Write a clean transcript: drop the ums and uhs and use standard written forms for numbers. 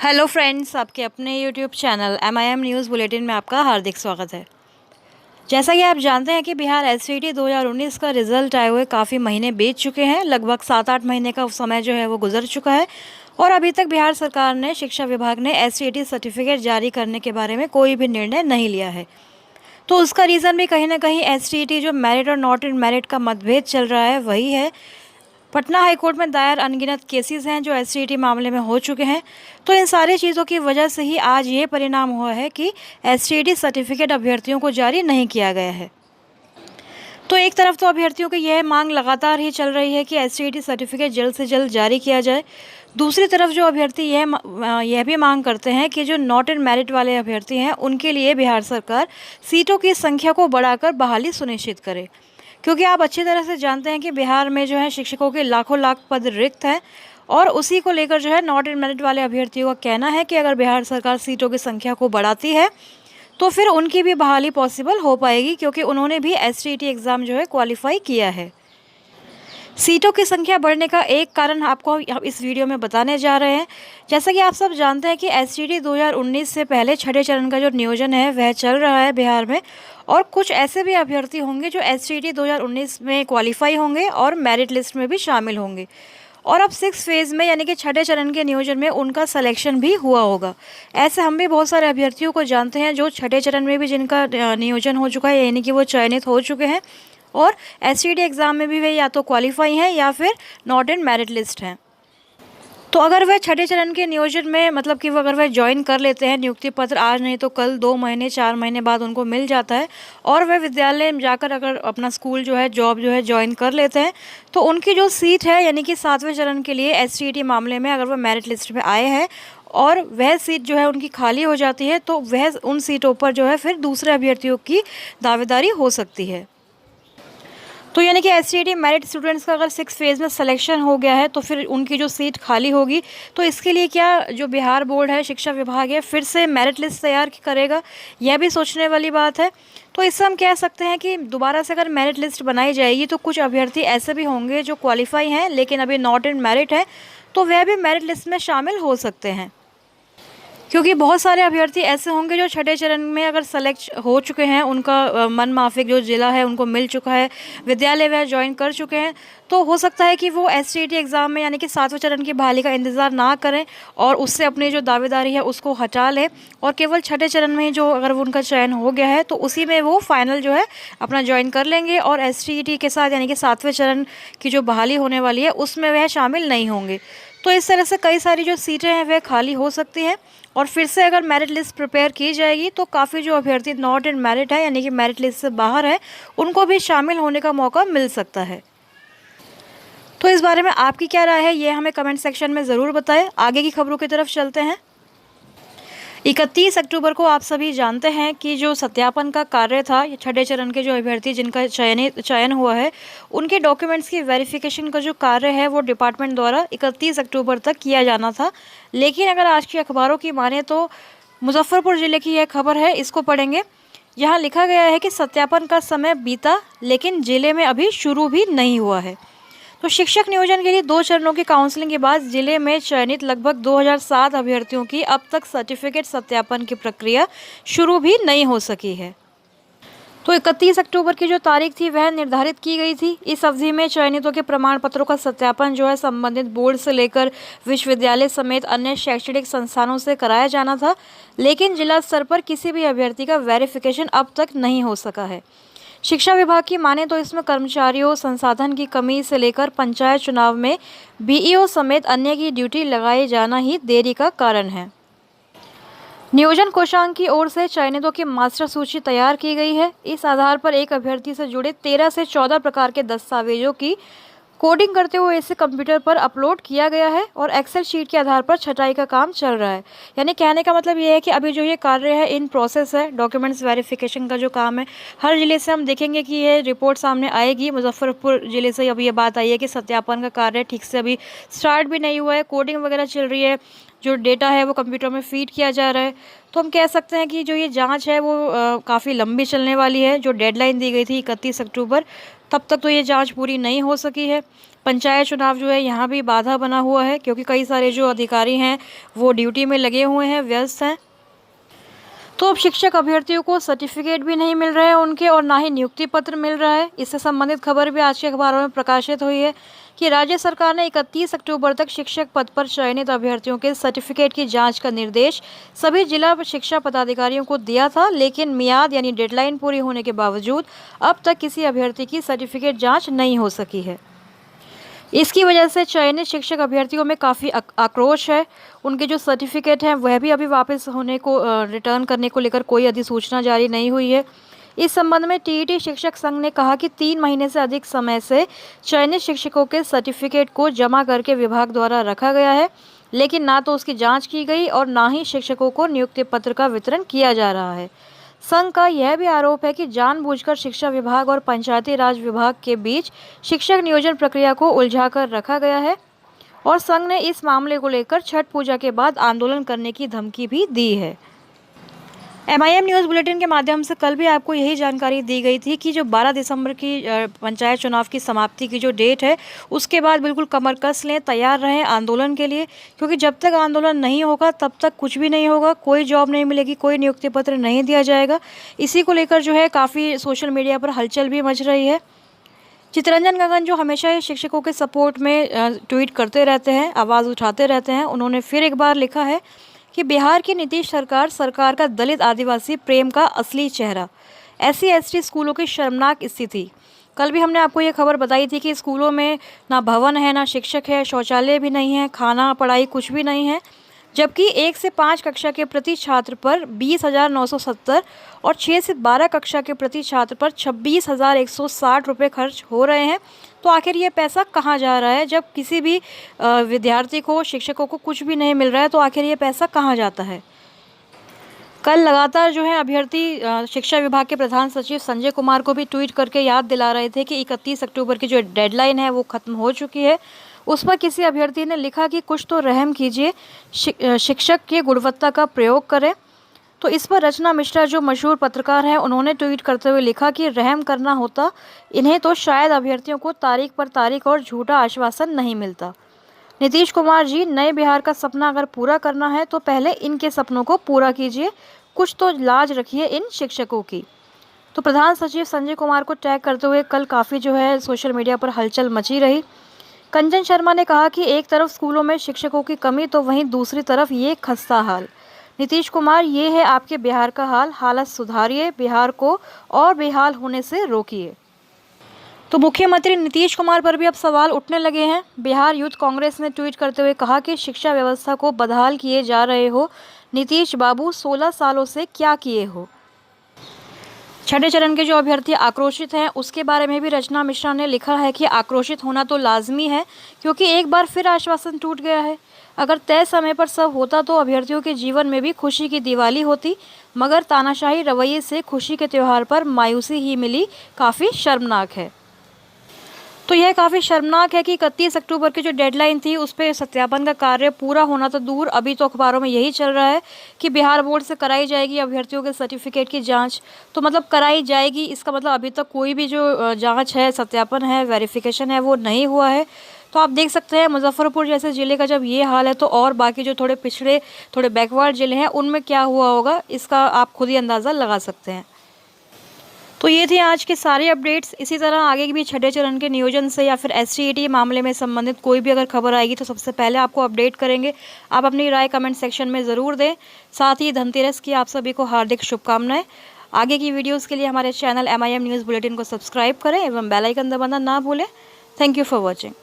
Hello friends, आपके अपने YouTube channel MIM news bulletin में आपका हार्दिक स्वागत है। जैसा कि आप जानते हैं कि बिहार SCET 2019 का रिज़ल्ट आए हुए काफ़ी महीने बीत चुके हैं। लगभग 7-8 महीने का समय जो है वो गुजर चुका है और अभी तक बिहार सरकार ने, शिक्षा विभाग ने SCET सर्टिफिकेट जारी करने के बारे में कोई भी निर्णय नहीं लिया है। तो उसका रीज़न भी कहीं ना कहीं SCET जो मेरिट और नॉट इन मेरिट का मतभेद चल रहा है वही है। पटना हाईकोर्ट में दायर अनगिनत केसेस हैं जो SCET मामले में हो चुके हैं। तो इन सारी चीज़ों की वजह से ही आज ये परिणाम हुआ है कि SCET सर्टिफिकेट अभ्यर्थियों को जारी नहीं किया गया है। तो एक तरफ तो अभ्यर्थियों की यह मांग लगातार ही चल रही है कि SCET सर्टिफिकेट जल्द से जल्द जारी किया जाए। दूसरी तरफ जो अभ्यर्थी यह भी मांग करते हैं कि जो नॉट इन मेरिट वाले अभ्यर्थी हैं उनके लिए बिहार सरकार सीटों की संख्या को बढ़ाकर बहाली सुनिश्चित करे, क्योंकि आप अच्छी तरह से जानते हैं कि बिहार में जो है शिक्षकों के लाखों लाख पद रिक्त हैं और उसी को लेकर जो है नॉट इन मेरिट वाले अभ्यर्थियों का कहना है कि अगर बिहार सरकार सीटों की संख्या को बढ़ाती है तो फिर उनकी भी बहाली पॉसिबल हो पाएगी, क्योंकि उन्होंने भी SCET एग्ज़ाम जो है क्वालिफाई किया है। सीटों की संख्या बढ़ने का एक कारण आपको हम इस वीडियो में बताने जा रहे हैं। जैसा कि आप सब जानते हैं कि SCET 2019 से पहले छठे चरण का जो नियोजन है वह चल रहा है बिहार में, और कुछ ऐसे भी अभ्यर्थी होंगे जो SCET 2019 में क्वालिफाई होंगे और मेरिट लिस्ट में भी शामिल होंगे, और अब 6 फेज़ में यानी कि छठे चरण के नियोजन में उनका सिलेक्शन भी हुआ होगा। ऐसे हम भी बहुत सारे अभ्यर्थियों को जानते हैं जो छठे चरण में भी जिनका नियोजन हो चुका है, यानी कि वो चयनित हो चुके हैं और SCET एग्ज़ाम में भी वे या तो क्वालिफाई हैं या फिर नॉट इन मेरिट लिस्ट हैं। तो अगर वह छठे चरण के नियोजन में मतलब कि वो अगर वह ज्वाइन कर लेते हैं, नियुक्ति पत्र आज नहीं तो कल, 2 महीने 4 महीने बाद उनको मिल जाता है और वह विद्यालय में जाकर अगर अपना स्कूल जो है, जॉब जो है ज्वाइन कर लेते हैं, तो उनकी जो सीट है यानी कि 7वें चरण के लिए SCET मामले में अगर वह मेरिट लिस्ट में आए हैं और वह सीट जो है उनकी खाली हो जाती है, तो वह उन सीटों पर जो है फिर दूसरे अभ्यर्थियों की दावेदारी हो सकती है। तो यानी कि SCET मेरिट स्टूडेंट्स का अगर 6 फेज़ में सिलेक्शन हो गया है तो फिर उनकी जो सीट खाली होगी, तो इसके लिए क्या जो बिहार बोर्ड है, शिक्षा विभाग है, फिर से मेरिट लिस्ट तैयार करेगा? यह भी सोचने वाली बात है। तो इससे हम कह सकते हैं कि दोबारा से अगर मेरिट लिस्ट बनाई जाएगी तो कुछ अभ्यर्थी ऐसे भी होंगे जो क्वालिफाई हैं लेकिन अभी नॉट इन मेरिट है, तो वह भी मेरिट लिस्ट में शामिल हो सकते हैं, क्योंकि बहुत सारे अभ्यर्थी ऐसे होंगे जो छठे चरण में अगर सेलेक्ट हो चुके हैं, उनका मन माफिक जो ज़िला है उनको मिल चुका है, विद्यालय वह ज्वाइन कर चुके हैं, तो हो सकता है कि वो SCET एग्ज़ाम में यानी कि 7वें चरण की बहाली का इंतज़ार ना करें और उससे अपनी जो दावेदारी है उसको हटा लें और केवल छठे चरण में जो अगर उनका चयन हो गया है तो उसी में वो फाइनल जो है अपना ज्वाइन कर लेंगे और SCET के साथ यानी कि 7वें चरण की जो बहाली होने वाली है उसमें वह शामिल नहीं होंगे। तो इस तरह से कई सारी जो सीटें हैं वह खाली हो सकती हैं और फिर से अगर मेरिट लिस्ट प्रिपेयर की जाएगी तो काफ़ी जो अभ्यर्थी नॉट इन मेरिट है यानी कि मेरिट लिस्ट से बाहर है उनको भी शामिल होने का मौका मिल सकता है। तो इस बारे में आपकी क्या राय है, ये हमें कमेंट सेक्शन में ज़रूर बताएं। आगे की खबरों की तरफ चलते हैं। 31 अक्टूबर को आप सभी जानते हैं कि जो सत्यापन का कार्य था, छठे चरण के जो अभ्यर्थी जिनका चयन हुआ है उनके डॉक्यूमेंट्स की वेरिफिकेशन का जो कार्य है वो डिपार्टमेंट द्वारा 31 अक्टूबर तक किया जाना था। लेकिन अगर आज की अखबारों की माने तो मुजफ्फरपुर ज़िले की यह खबर है, इसको पढ़ेंगे। यहाँ लिखा गया है कि सत्यापन का समय बीता लेकिन जिले में अभी शुरू भी नहीं हुआ है। तो शिक्षक नियोजन के लिए 2 चरणों की काउंसलिंग के बाद जिले में चयनित लगभग 2007 अभ्यर्थियों की अब तक सर्टिफिकेट सत्यापन की प्रक्रिया शुरू भी नहीं हो सकी है। तो 31 अक्टूबर की जो तारीख थी वह निर्धारित की गई थी। इस अवधि में चयनितों के प्रमाण पत्रों का सत्यापन जो है संबंधित बोर्ड से लेकर विश्वविद्यालय समेत अन्य शैक्षणिक संस्थानों से कराया जाना था, लेकिन जिला स्तर पर किसी भी अभ्यर्थी का वेरिफिकेशन अब तक नहीं हो सका है। शिक्षा विभाग की माने तो इसमें कर्मचारियों, संसाधन की कमी से लेकर पंचायत चुनाव में BEO समेत अन्य की ड्यूटी लगाए जाना ही देरी का कारण है। नियोजन कोषांग की ओर से चयनितों की मास्टर सूची तैयार की गई है। इस आधार पर एक अभ्यर्थी से जुड़े 13 से 14 प्रकार के दस्तावेजों की कोडिंग करते हुए इसे कंप्यूटर पर अपलोड किया गया है और एक्सेल शीट के आधार पर छटाई का काम चल रहा है। यानी कहने का मतलब ये है कि अभी जो ये कार्य है इन प्रोसेस है। डॉक्यूमेंट्स वेरिफिकेशन का जो काम है हर ज़िले से हम देखेंगे कि ये रिपोर्ट सामने आएगी। मुजफ्फरपुर ज़िले से अभी ये बात आई है कि सत्यापन का कार्य ठीक से अभी स्टार्ट भी नहीं हुआ है, कोडिंग वगैरह चल रही है, जो डेटा है वो कंप्यूटर में फीड किया जा रहा है। तो हम कह सकते हैं कि जो ये जांच है वो काफ़ी लंबी चलने वाली है। जो डेडलाइन दी गई थी 31 अक्टूबर, तब तक तो ये जांच पूरी नहीं हो सकी है। पंचायत चुनाव जो है यहाँ भी बाधा बना हुआ है, क्योंकि कई सारे जो अधिकारी हैं वो ड्यूटी में लगे हुए हैं, व्यस्त हैं। तो अब शिक्षक अभ्यर्थियों को सर्टिफिकेट भी नहीं मिल रहे हैं उनके, और ना ही नियुक्ति पत्र मिल रहा है। इससे संबंधित खबर भी आज के अखबारों में प्रकाशित हुई है कि राज्य सरकार ने 31 अक्टूबर तक शिक्षक पद पर चयनित अभ्यर्थियों के सर्टिफिकेट की जांच का निर्देश सभी जिला शिक्षा पदाधिकारियों को दिया था, लेकिन मियाद यानी डेडलाइन पूरी होने के बावजूद अब तक किसी अभ्यर्थी की सर्टिफिकेट जाँच नहीं हो सकी है। इसकी वजह से चयनित शिक्षक अभ्यर्थियों में काफ़ी आक्रोश है। उनके जो सर्टिफिकेट हैं वह भी अभी वापस होने को रिटर्न करने को लेकर कोई अधिसूचना जारी नहीं हुई है। इस संबंध में टीईटी शिक्षक संघ ने कहा कि 3 महीने से अधिक समय से चयनित शिक्षकों के सर्टिफिकेट को जमा करके विभाग द्वारा रखा गया है, लेकिन ना तो उसकी जाँच की गई और ना ही शिक्षकों को नियुक्ति पत्र का वितरण किया जा रहा है। संघ का यह भी आरोप है कि जानबूझकर शिक्षा विभाग और पंचायती राज विभाग के बीच शिक्षक नियोजन प्रक्रिया को उलझाकर रखा गया है, और संघ ने इस मामले को लेकर छठ पूजा के बाद आंदोलन करने की धमकी भी दी है। MIM न्यूज़ बुलेटिन के माध्यम से कल भी आपको यही जानकारी दी गई थी कि जो 12 दिसंबर की पंचायत चुनाव की समाप्ति की जो डेट है, उसके बाद बिल्कुल कमर कस लें, तैयार रहें आंदोलन के लिए, क्योंकि जब तक आंदोलन नहीं होगा तब तक कुछ भी नहीं होगा, कोई जॉब नहीं मिलेगी, कोई नियुक्ति पत्र नहीं दिया जाएगा। इसी को लेकर जो है काफ़ी सोशल मीडिया पर हलचल भी मच रही है। चितरंजन गगन जो हमेशा ही शिक्षकों के सपोर्ट में ट्वीट करते रहते हैं, आवाज़ उठाते रहते हैं, उन्होंने फिर एक बार लिखा है कि बिहार की नीतीश सरकार का दलित आदिवासी प्रेम का असली चेहरा, SC ST स्कूलों की शर्मनाक स्थिति। कल भी हमने आपको ये खबर बताई थी कि स्कूलों में ना भवन है, ना शिक्षक है, शौचालय भी नहीं है, खाना पढ़ाई कुछ भी नहीं है, जबकि 1 से 5 कक्षा के प्रति छात्र पर 20,970 और 6 से 12 कक्षा के प्रति छात्र पर 26,160 रुपये खर्च हो रहे हैं। तो आखिर ये पैसा कहाँ जा रहा है? जब किसी भी विद्यार्थी को, शिक्षकों को कुछ भी नहीं मिल रहा है, तो आखिर ये पैसा कहाँ जाता है? कल लगातार जो है अभ्यर्थी शिक्षा विभाग के प्रधान सचिव संजय कुमार को भी ट्वीट करके याद दिला रहे थे कि 31 अक्टूबर की जो डेडलाइन है वो ख़त्म हो चुकी है। उस पर किसी अभ्यर्थी ने लिखा कि कुछ तो रहम कीजिए, शिक्षक की गुणवत्ता का प्रयोग करें। तो इस पर रचना मिश्रा जो मशहूर पत्रकार हैं, उन्होंने ट्वीट करते हुए लिखा कि रहम करना होता इन्हें तो शायद अभ्यर्थियों को तारीख पर तारीख और झूठा आश्वासन नहीं मिलता। नीतीश कुमार जी, नए बिहार का सपना अगर पूरा करना है तो पहले इनके सपनों को पूरा कीजिए, कुछ तो लाज रखिए इन शिक्षकों की। तो प्रधान सचिव संजय कुमार को टैग करते हुए कल काफ़ी जो है सोशल मीडिया पर हलचल मची रही। कंचन शर्मा ने कहा कि एक तरफ स्कूलों में शिक्षकों की कमी, तो वहीं दूसरी तरफ ये खस्ता हाल। नीतीश कुमार, ये है आपके बिहार का हाल, हालत सुधारिए, बिहार को और बेहाल होने से रोकिए। तो मुख्यमंत्री नीतीश कुमार पर भी अब सवाल उठने लगे हैं। बिहार यूथ कांग्रेस ने ट्वीट करते हुए कहा कि शिक्षा व्यवस्था को बदहाल किए जा रहे हो नीतीश बाबू, 16 सालों से क्या किए हो। छठे चरण के जो अभ्यर्थी आक्रोशित हैं, उसके बारे में भी रचना मिश्रा ने लिखा है कि आक्रोशित होना तो लाजमी है, क्योंकि एक बार फिर आश्वासन टूट गया है। अगर तय समय पर सब होता तो अभ्यर्थियों के जीवन में भी खुशी की दिवाली होती, मगर तानाशाही रवैये से खुशी के त्यौहार पर मायूसी ही मिली, काफ़ी शर्मनाक है। तो यह काफ़ी शर्मनाक है कि 31 अक्टूबर की जो डेडलाइन थी उस पर सत्यापन का कार्य पूरा होना तो दूर, अभी तो अखबारों में यही चल रहा है कि बिहार बोर्ड से कराई जाएगी अभ्यर्थियों के सर्टिफिकेट की जांच। तो मतलब कराई जाएगी, इसका मतलब अभी तक कोई भी जो जांच है, सत्यापन है, वेरिफिकेशन है, वो नहीं हुआ है। तो आप देख सकते हैं मुजफ्फरपुर जैसे ज़िले का जब ये हाल है, तो और बाकी जो थोड़े पिछड़े, थोड़े बैकवर्ड ज़िले हैं, उनमें क्या हुआ होगा, इसका आप खुद ही अंदाज़ा लगा सकते हैं। तो ये थी आज के सारे अपडेट्स। इसी तरह आगे भी छठे चरण के नियोजन से या फिर STET मामले में संबंधित कोई भी अगर खबर आएगी तो सबसे पहले आपको अपडेट करेंगे। आप अपनी राय कमेंट सेक्शन में ज़रूर दें। साथ ही धनतेरस की आप सभी को हार्दिक शुभकामनाएं। आगे की वीडियोज़ के लिए हमारे चैनल MIM न्यूज़ बुलेटिन को सब्सक्राइब करें एवं बेल आइकन दबाना ना भूलें। Thank you for watching.